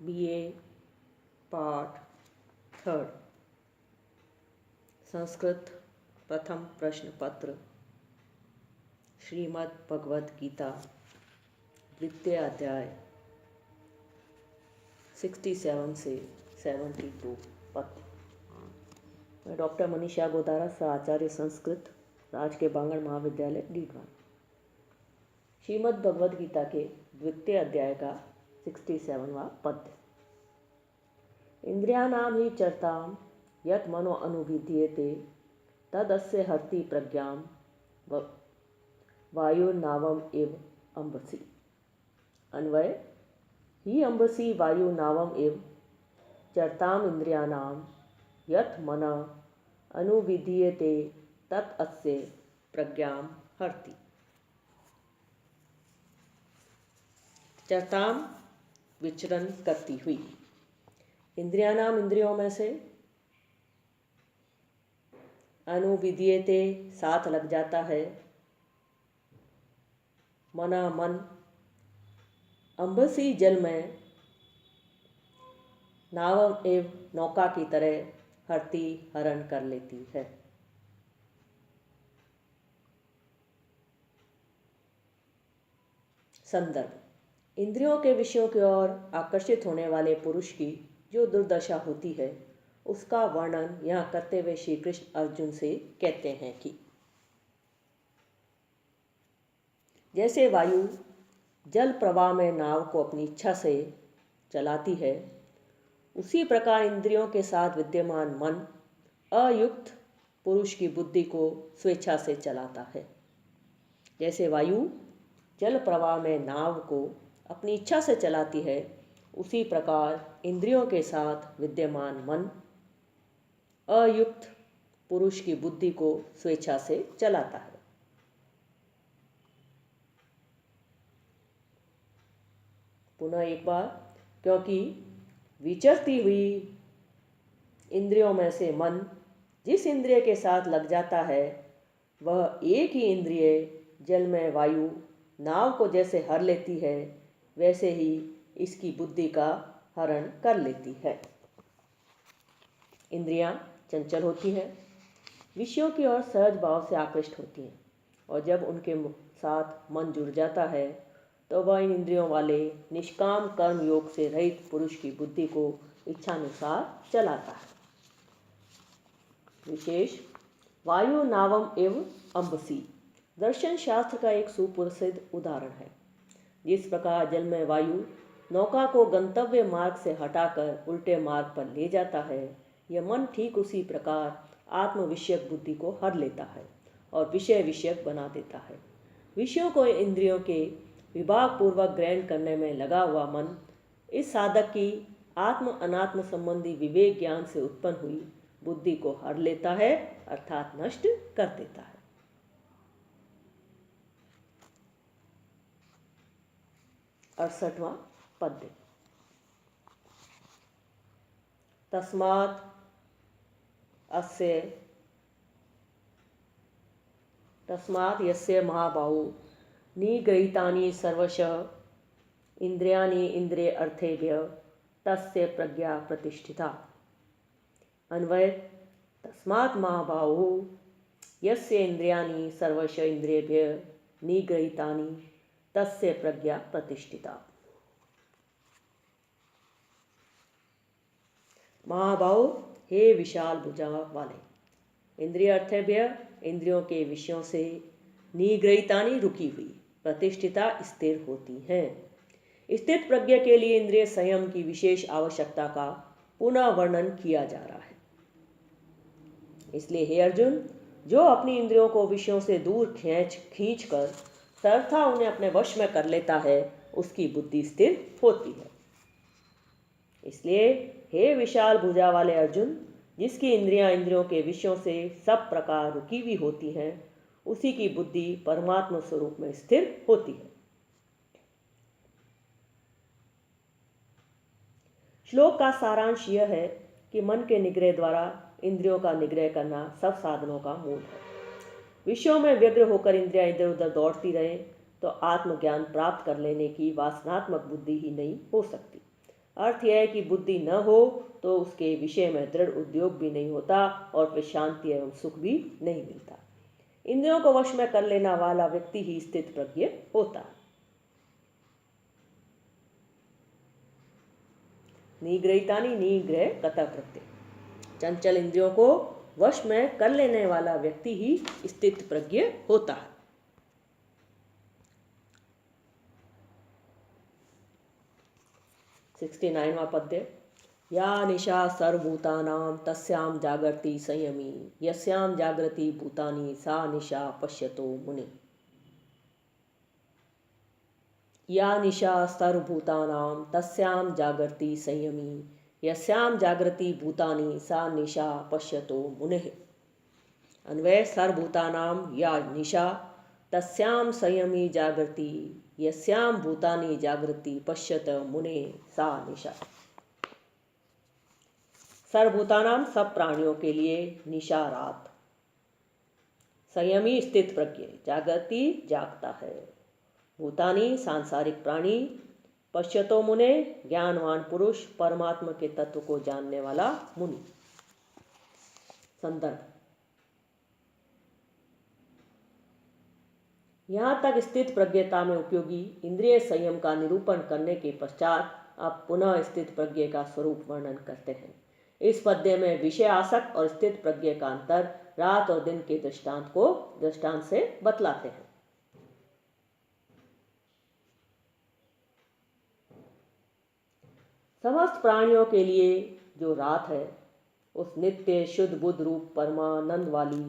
BA पाठ 3 संस्कृत प्रथम प्रश्न पत्र श्रीमद् भगवद गीता द्वितीय अध्याय 67 से 72 पत्र। मैं डॉक्टर मनीषा गोदारा सह आचार्य संस्कृत राजकीय बांगड़ महाविद्यालय डीडवान। श्रीमद् भगवद गीता के द्वितीय अध्याय का 67वां पद्य। इंद्रियाणां हि चरतां यत् मनो अनुविधीयते तदस्य हरति प्रज्ञां वायुर्नावम् इव अम्बसि। अन्वय हि अम्बसि वायुर्नावम् इव चरताम् इंद्रियाणां यत् मनः अनुविधीयते तत् अस्य प्रज्ञां हरति। चरताम विचरण करती हुई। इंद्रियानाम इंद्रियों में से, अनुविधीयते साथ लग जाता है, मना मन, अम्बसी जल में, नावम एव नौका की तरह हरती हरण कर लेती है। संदर्भ। इंद्रियों के विषयों की ओर आकर्षित होने वाले पुरुष की जो दुर्दशा होती है उसका वर्णन यहाँ करते हुए श्री कृष्ण अर्जुन से कहते हैं कि जैसे वायु जल प्रवाह में नाव को अपनी इच्छा से चलाती है, उसी प्रकार इंद्रियों के साथ विद्यमान मन अयुक्त पुरुष की बुद्धि को स्वेच्छा से चलाता है। जैसे वायु जल प्रवाह में नाव को अपनी इच्छा से चलाती है, उसी प्रकार इंद्रियों के साथ विद्यमान मन अयुक्त पुरुष की बुद्धि को स्वेच्छा से चलाता है। पुनः एक बार, क्योंकि विचरती हुई इंद्रियों में से मन जिस इंद्रिय के साथ लग जाता है, वह एक ही इंद्रिय जल में वायु नाव को जैसे हर लेती है, वैसे ही इसकी बुद्धि का हरण कर लेती है। इंद्रियां चंचल होती हैं, विषयों की ओर सहज भाव से आकृष्ट होती हैं, और जब उनके साथ मन जुड़ जाता है तो वह इन इंद्रियों वाले निष्काम कर्म योग से रहित पुरुष की बुद्धि को इच्छानुसार चलाता है। विशेष वायु नावम एवं अम्बसी दर्शन शास्त्र का एक सुप्रसिद्ध उदाहरण है। जिस प्रकार जल में वायु नौका को गंतव्य मार्ग से हटाकर उल्टे मार्ग पर ले जाता है, यह मन ठीक उसी प्रकार आत्म विषयक बुद्धि को हर लेता है और विषय विषयक बना देता है। विषयों को इंद्रियों के विभाग पूर्वक ग्रहण करने में लगा हुआ मन इस साधक की आत्म अनात्म संबंधी विवेक ज्ञान से उत्पन्न हुई बुद्धि को हर लेता है, अर्थात नष्ट कर देता है। अड़सठवां पद्य। तस्मात् यस्य महाबाहु निगृहीतानि सर्वशः इंद्रियाणि इंद्रिय अर्थेभ्यः तस्य प्रज्ञा प्रतिष्ठिता। अन्वय तस्मात् महाबाहु यस्य इंद्रियाणि सर्वशः इंद्रियेभ्यः निगृहीतानि तस्य प्रज्ञा प्रतिष्ठिता। महाबाहु, हे विशाल भुजा वाले, इंद्रिय अर्थेभ्य इंद्रियों के विषयों से निगृहीतानि रुकी हुई, प्रतिष्ठिता स्थिर होती हैं। स्थित प्रज्ञा के लिए इंद्रिय संयम की विशेष आवश्यकता का पुनः वर्णन किया जा रहा है। इसलिए हे अर्जुन, जो अपनी इंद्रियों को विषयों से दूर खींच कर सर्वथा उन्हें अपने वश में कर लेता है, उसकी बुद्धि स्थिर होती है। इसलिए हे विशाल भुजा वाले अर्जुन, जिसकी इंद्रियां इंद्रियों के विषयों से सब प्रकार रुकी हुई होती हैं, उसी की बुद्धि परमात्मा स्वरूप में स्थिर होती है। श्लोक का सारांश यह है कि मन के निग्रह द्वारा इंद्रियों का निग्रह करना सब साधनों का मूल है। विषयों में व्यग्र होकर इंद्रियां इधर उधर दौड़ती रहे तो आत्मज्ञान प्राप्त कर लेने की वासनात्मक बुद्धि ही नहीं हो सकती। अर्थ यह है कि बुद्धि न हो तो उसके विषय में दृढ़ उद्योग भी नहीं होता और फिर शांति एवं सुख भी नहीं मिलता। इंद्रियों को वश में कर लेना वाला व्यक्ति ही स्थित प्रज्ञ होता है। निग्रहितानि निग्रह कतः प्रत्यय, चंचल इंद्रियों को वश में कर लेने वाला व्यक्ति ही स्थित प्रज्ञ होता है। 69वां पद्य। या निशा सर्वभूतानां तस्यां जागर्ति संयमी, यस्यां जागृति भूतानि सा निशा पश्यतो मुनि। या निशा सर्वभूतानां तस्यां जागर्ति संयमी, यस्यां जागृति भूतानि सा निशा पश्यतो मुनिः। अन्वय सर्वभूतानां या निशा तस्यां संयमी जागृति, यस्यां भूतानि जागृति पश्यत मुने सा निशा। सर्वभूतानां सब प्राणियों के लिए निशा रात, संयमी स्थित प्रज्ञ, जागृति जागता है, भूतानी सांसारिक प्राणी, पश्यतो मुने ज्ञानवान पुरुष, परमात्मा के तत्व को जानने वाला मुनि। संदर्भ। यहाँ तक स्थित प्रज्ञता में उपयोगी इंद्रिय संयम का निरूपण करने के पश्चात अब पुनः स्थित प्रज्ञ का स्वरूप वर्णन करते हैं। इस पद्य में विषय आसक्त और स्थित प्रज्ञ का अंतर रात और दिन के दृष्टांत से बतलाते हैं। समस्त प्राणियों के लिए जो रात है, उस नित्य शुद्ध बुद्ध रूप परमानंद वाली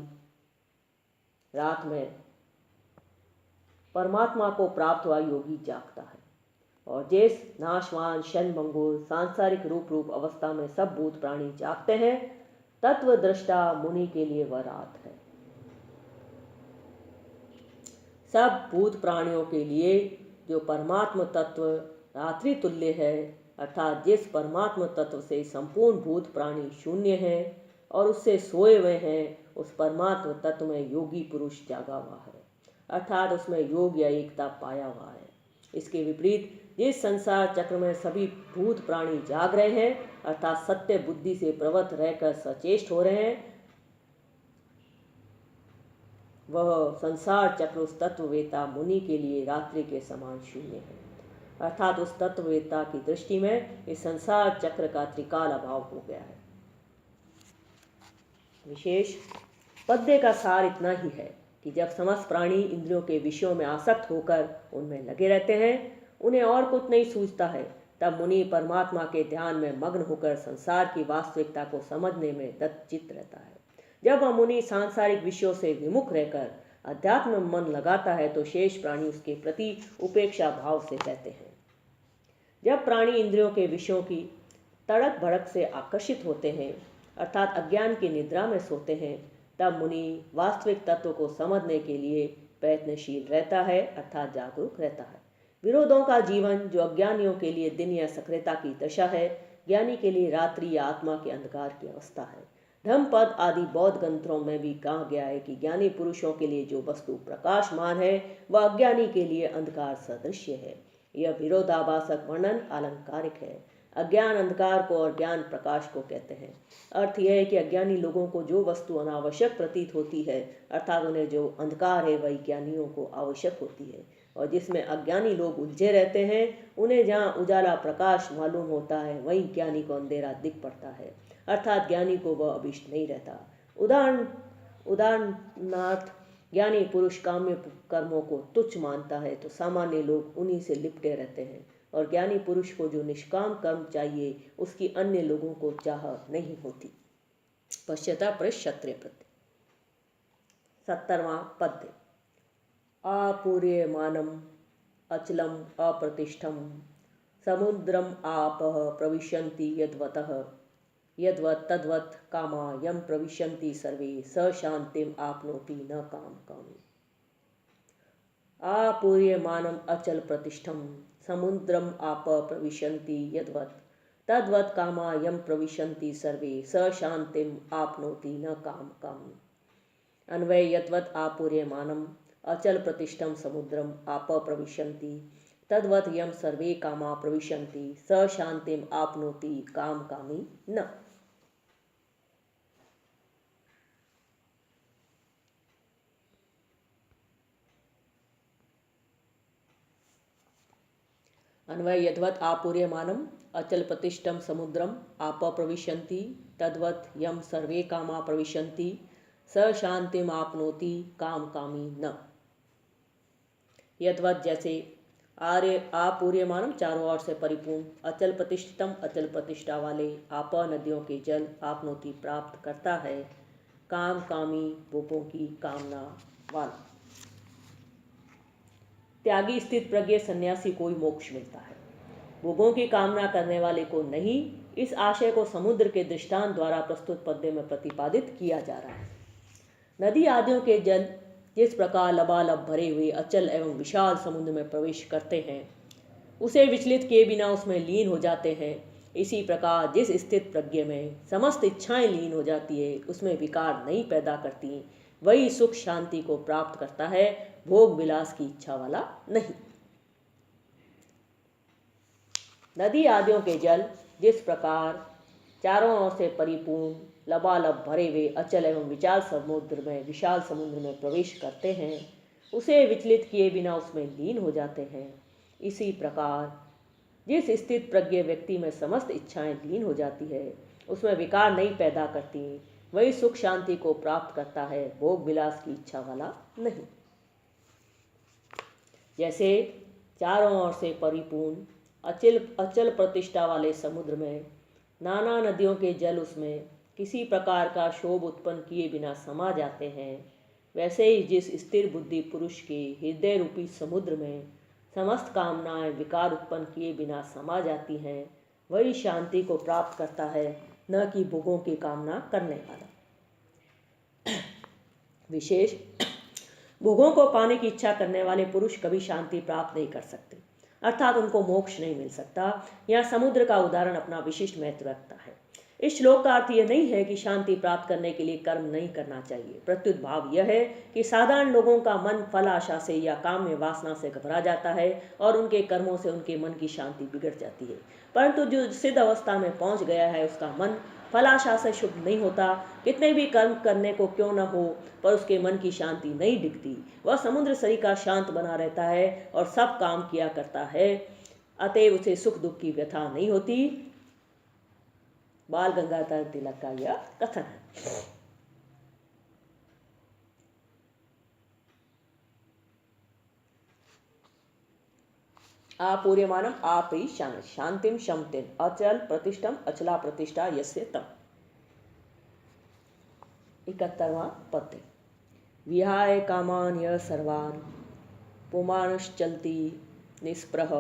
रात में परमात्मा को प्राप्त हुआ योगी जागता है, और जिस नाशवान क्षणभंगुर सांसारिक रूप अवस्था में सब भूत प्राणी जागते हैं, तत्व दृष्टा मुनि के लिए वह रात है। सब भूत प्राणियों के लिए जो परमात्म तत्व रात्रि तुल्य है, अर्थात जिस परमात्म तत्व से संपूर्ण भूत प्राणी शून्य है और उससे सोए हुए हैं, उस परमात्म तत्व में योगी पुरुष जागा हुआ है, अर्थात उसमें योग या एकता पाया हुआ है। इसके विपरीत जिस संसार चक्र में सभी भूत प्राणी जाग रहे हैं, अर्थात सत्य बुद्धि से प्रवृत्त रहकर सचेष्ट हो रहे हैं, वह संसार चक्र उस तत्ववेता मुनि के लिए रात्रि के समान शून्य है, अर्थात उस तत्ववेता की दृष्टि में इस संसार चक्र का त्रिकाल अभाव हो गया है। विशेष पद्य का सार इतना ही है कि जब समस्त प्राणी इंद्रियों के विषयों में आसक्त होकर उनमें लगे रहते हैं, उन्हें और कुछ नहीं सूझता है, तब मुनि परमात्मा के ध्यान में मग्न होकर संसार की वास्तविकता को समझने में दत्तचित्त रहता है। जब वह मुनि सांसारिक विषयों से विमुख रहकर अध्यात्म में मन लगाता है, तो शेष प्राणी उसके प्रति उपेक्षा भाव से रहते हैं। जब प्राणी इंद्रियों के विषयों की तड़क भड़क से आकर्षित होते हैं, अर्थात अज्ञान की निद्रा में सोते हैं, तब मुनि वास्तविक तत्व को समझने के लिए प्रयत्नशील रहता है, अर्थात जागरूक रहता है। विरोधों का जीवन जो अज्ञानियों के लिए दिन या सक्रियता की दशा है, ज्ञानी के लिए रात्रि या आत्मा के अंधकार की अवस्था है। धम्मपद आदि बौद्ध ग्रंथों में भी कहा गया है कि ज्ञानी पुरुषों के लिए जो वस्तु प्रकाशमान है, वह अज्ञानी के लिए अंधकार सदृश्य है। यह विरोधाभासक वर्णन अलंकारिक है। अज्ञान अंधकार को और ज्ञान प्रकाश को कहते हैं। अर्थ यह है कि अज्ञानी लोगों को जो वस्तु अनावश्यक प्रतीत होती है, अर्थात उन्हें जो अंधकार है, वही ज्ञानियों को आवश्यक होती है, और जिसमें अज्ञानी लोग उलझे रहते हैं, उन्हें जहाँ उजाला प्रकाश मालूम होता है, वहीं ज्ञानी को अंधेरा दिख पड़ता है, अर्थात ज्ञानी को वह अभिष्ट नहीं रहता। उदाहरणार्थ ज्ञानी पुरुष काम्य कर्मों को तुच्छ मानता है, तो सामान्य लोग उन्हीं से लिपटे रहते हैं, और ज्ञानी पुरुष को जो निष्काम कर्म चाहिए, उसकी अन्य लोगों को चाह नहीं होती। पश्यता पुरुष क्षत्रिय प्रति। 70वां पद्य। आपूर्यमानम अचलम अप्रतिष्ठम समुद्रम आपः प्रविशन्ति यद्वतः यद्वत् तद्वत् कामा यम प्रविशन्ति सर्वे स शांतिम आपनोति न काम कामी। आपूर्यमानम अचल प्रतिष्ठम समुद्रम आपः प्रविशन्ति यद्वत् तद्वत् कामा यम प्रविशन्ति सर्वे स शांतिम आपनोति न काम कामी। अन्वय यद्वत् आपूर्यमानम अचल प्रतिष्ठम समुद्रम आपः प्रविशन्ति तद्वत् यम सर्वे कामा प्रविशन्ति स शांतिम आपनोति काम कामी न। अन्वय यद्वत् आपूर्यमानम अचल प्रतिष्ठम समुद्रम आप प्रविशन्ति तद्वत् यम सर्वे कामा प्रविशन्ति स शांतिम आपनोति काम कामी न। यद्वत् जैसे आर्य आपूर्यमानम चारों ओर से परिपूर्ण, अचल प्रतिष्ठितम अचल प्रतिष्ठा वाले, आप नदियों के जल आपनोति प्राप्त करता है, काम कामी भोगों की कामना वाला। त्यागी स्थित प्रज्ञ सन्यासी को ही मोक्ष मिलता है, भोगों की कामना करने वाले को नहीं। इस आशय को समुद्र के दृष्टांत द्वारा प्रस्तुत पद्य में प्रतिपादित किया जा रहा है। नदी आदियों के जल जिस प्रकार लबालब भरे हुए अचल एवं विशाल समुद्र में प्रवेश करते हैं, उसे विचलित किए बिना उसमें लीन हो जाते हैं, इसी प्रकार जिस स्थित प्रज्ञ में समस्त इच्छाएं लीन हो जाती है, उसमें विकार नहीं पैदा करती, वही सुख शांति को प्राप्त करता है, भोग विलास की इच्छा वाला नहीं। नदी आदियों के जल जिस प्रकार चारों ओर से परिपूर्ण लबालब भरे हुए अचल एवं विशाल समुद्र में प्रवेश करते हैं, उसे विचलित किए बिना उसमें लीन हो जाते हैं, इसी प्रकार जिस स्थित प्रज्ञ व्यक्ति में समस्त इच्छाएं लीन हो जाती है, उसमें विकार नहीं पैदा करती, वही सुख शांति को प्राप्त करता है, भोग विलास की इच्छा वाला नहीं। जैसे चारों ओर से परिपूर्ण अचल प्रतिष्ठा वाले समुद्र में नाना नदियों के जल उसमें किसी प्रकार का शोभ उत्पन्न किए बिना समा जाते हैं, वैसे ही जिस स्थिर बुद्धि पुरुष के हृदय रूपी समुद्र में समस्त कामनाएं विकार उत्पन्न किए बिना समा जाती हैं, वही शांति को प्राप्त करता है, न कि भोगों की कामना करने वाला। विशेष भोगों को पाने की इच्छा करने वाले पुरुष कभी शांति प्राप्त नहीं कर सकते, अर्थात उनको मोक्ष नहीं मिल सकता। यह समुद्र का उदाहरण अपना विशिष्ट महत्व रखता है। इस श्लोक का अर्थ यह नहीं है कि शांति प्राप्त करने के लिए कर्म नहीं करना चाहिए, प्रत्युत भाव यह है कि साधारण लोगों का मन फल आशा से या काम में वासना से घबरा जाता है और उनके कर्मों से उनके मन की शांति बिगड़ जाती है। परंतु जो सिद्ध अवस्था में पहुंच गया है, उसका मन फलाशा से शुद्ध नहीं होता, कितने भी कर्म करने को क्यों न हो, पर उसके मन की शांति नहीं दिखती। वह समुद्र सरीखा शांत बना रहता है और सब काम किया करता है, अतएव उसे सुख दुख की व्यथा नहीं होती। बाल गंगाधर तिलक का यह कथन है। आपूर्यमानम आप ही शांतिम शमतिम अचल प्रतिष्ठम अचला प्रतिष्ठा यस्य तम। 71वां पद्य। विहाय कामान य सर्वान पुमानश्चलति निस्पृह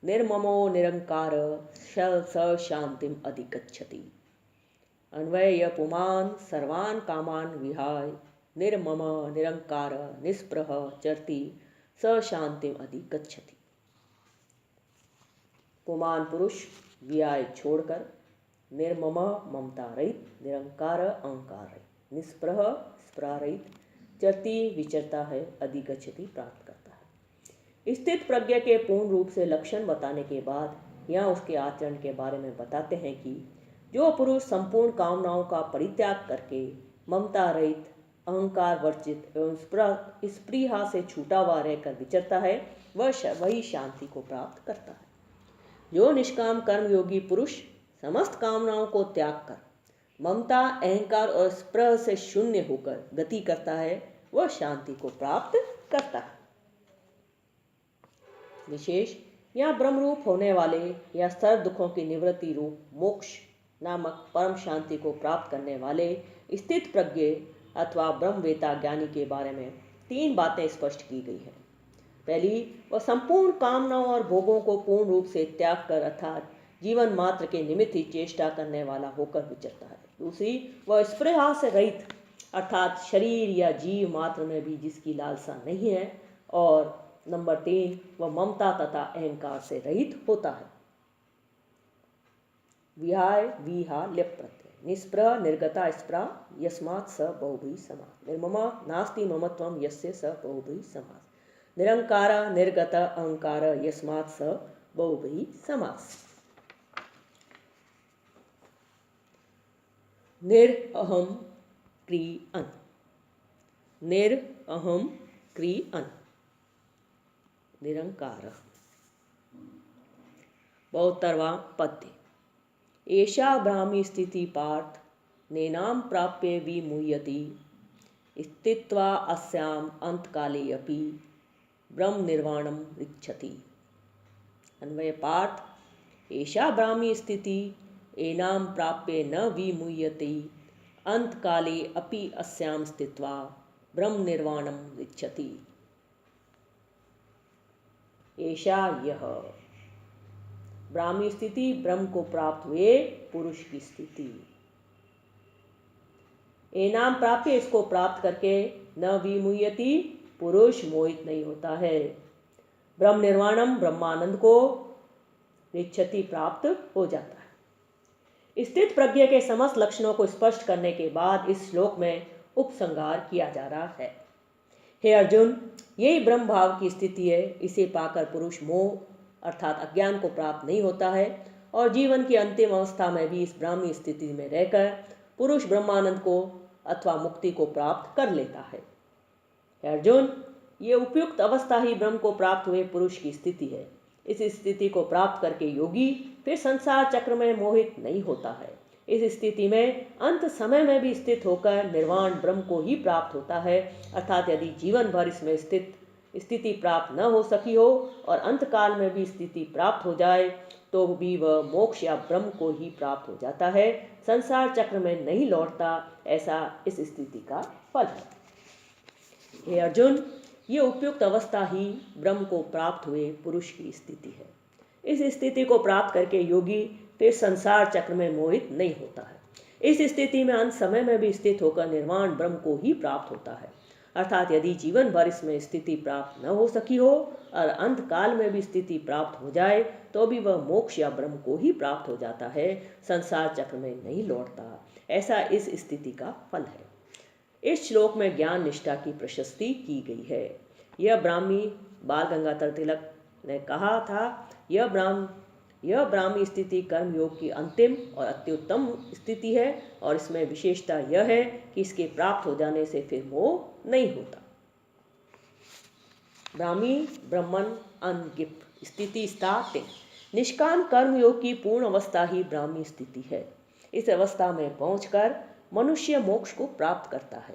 निर्ममो निरंकार स शांतिम अधिगच्छति। अन्वय य पुमान सर्वान कामान विहाय निर्मम निरंकार निस्पृह चरति स शांतिम अधिगच्छति। पुमान पुरुष व्याय छोड़कर, निर्मम ममता रहित, निरंकार अहंकार रहित, निस्पृह स्पृह रहित, चरती विचरता है, अधिगच्छति प्राप्त करता है। स्थित प्रज्ञा के पूर्ण रूप से लक्षण बताने के बाद यहाँ उसके आचरण के बारे में बताते हैं कि जो पुरुष संपूर्ण कामनाओं का परित्याग करके ममता रहित, अहंकार वर्जित एवं स्पृहा से छूटा हुआ रहकर विचरता है, वही शांति को प्राप्त करता है। जो निष्काम कर्म योगी पुरुष समस्त कामनाओं को त्याग कर ममता अहंकार और स्पृह से शून्य होकर गति करता है, वह शांति को प्राप्त करता है। विशेष यहाँ ब्रह्मरूप होने वाले या सर्व दुखों की निवृत्ति रूप मोक्ष नामक परम शांति को प्राप्त करने वाले स्थित प्रज्ञ अथवा ब्रह्मवेता ज्ञानी के बारे में 3 बातें स्पष्ट की गई है। पहली, वह संपूर्ण कामनाओं और भोगों को पूर्ण रूप से त्याग कर अर्थात जीवन मात्र के निमित्त ही चेष्टा करने वाला होकर विचरता है। दूसरी, वह स्पृहा से रहित अर्थात शरीर या जीव मात्र में भी जिसकी लालसा नहीं है। और नंबर 3, वह ममता तथा अहंकार से रहित होता है। विहाय विहा लिप प्रत्यय, निस्पृह निर्गता स्पृहा यस्मात् स बहुभी समास, निर्ममा नास्ति ममत्वम यस्य स बहुभी समास। निरंकार निर्गत अहंकार यस्मात् स बहुव्रीहि समास। निरअहम क्रियन, निरअहम क्रियन, निरंकार। 72वां पद्य। एषा ब्राह्मी स्थिति पार्थ नैनां प्राप्य विमुह्यति स्थित्वा अस्याम अंतकाले अपि ब्रह्म निर्वाणम ऋच्छति। अन्वय पार्थ, एषा ब्राह्मी स्थिति एनां प्राप्य न विमुह्यति अंतकाले अपि अस्याम स्थित्वा ब्रह्म निर्वाणम ऋच्छति। एषा यह ब्राह्मी स्थिति ब्रह्म को प्राप्त हुए पुरुष की स्थिति। एनाम प्राप्य, इसको प्राप्त करके न विमुह्यति, पुरुष मोहित नहीं होता है। ब्रह्म निर्वाणम, ब्रह्मानंद को ऋच्छति, प्राप्त हो जाता है। स्थित प्रज्ञ के समस्त लक्षणों को स्पष्ट करने के बाद इस श्लोक में उपसंहार किया जा रहा है। हे अर्जुन, यही ब्रह्म भाव की स्थिति है। इसे पाकर पुरुष मोह अर्थात अज्ञान को प्राप्त नहीं होता है और जीवन की अंतिम अवस्था में भी इस ब्राह्मी स्थिति में रहकर पुरुष ब्रह्मानंद को अथवा मुक्ति को प्राप्त कर लेता है। अर्जुन, ये उपयुक्त अवस्था ही ब्रह्म को प्राप्त हुए पुरुष की स्थिति है। इस स्थिति को प्राप्त करके योगी फिर संसार चक्र में मोहित नहीं होता है। इस स्थिति में अंत समय में भी स्थित होकर निर्वाण ब्रह्म को ही प्राप्त होता है। अर्थात यदि जीवन भर इसमें स्थित स्थिति प्राप्त न हो सकी हो और अंत काल में भी स्थिति प्राप्त हो जाए तो भी वह मोक्ष या ब्रह्म को ही प्राप्त हो जाता है, संसार चक्र में नहीं लौटता। ऐसा इस स्थिति का फल है। हे अर्जुन, ये उपयुक्त अवस्था ही ब्रह्म को प्राप्त हुए पुरुष की स्थिति है। इस स्थिति को प्राप्त करके योगी फिर संसार चक्र में मोहित नहीं होता है। इस स्थिति में अंत समय में भी स्थित होकर निर्वाण ब्रह्म को ही प्राप्त होता है। अर्थात यदि जीवन भर इसमें स्थिति प्राप्त न हो सकी हो और अंत काल में भी स्थिति प्राप्त हो जाए तो भी वह मोक्ष या ब्रह्म को ही प्राप्त हो जाता है, संसार चक्र में नहीं लौटता। ऐसा इस स्थिति का फल है। इस श्लोक में ज्ञान निष्ठा की प्रशस्ति की गई है। यह ब्राह्मी बाल गंगाधर तिलक ने कहा था, यह ब्राह्मी स्थिति कर्म योग की अंतिम और अत्युत्तम स्थिति है और इसमें विशेषता यह है कि इसके प्राप्त हो जाने से फिर मोह नहीं होता। ब्राह्मी ब्रह्मन अनगिप स्थिति स्थाते, निष्काम कर्म योग की पूर्ण अवस्था ही ब्राह्मी स्थिति है। इस अवस्था में पहुंचकर मनुष्य मोक्ष को प्राप्त करता है।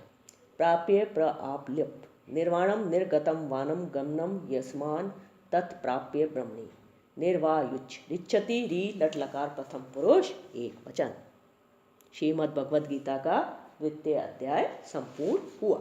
प्राप्य प्राप्ल्यप निर्वाणम निर्गतम वानम गमनम यस्मान तत्प्राप्य ब्रह्मणि निर्वायुच ऋच्छति री लट लकार प्रथम पुरुष एक वचन। श्रीमद् भगवद गीता का 2वां अध्याय संपूर्ण हुआ।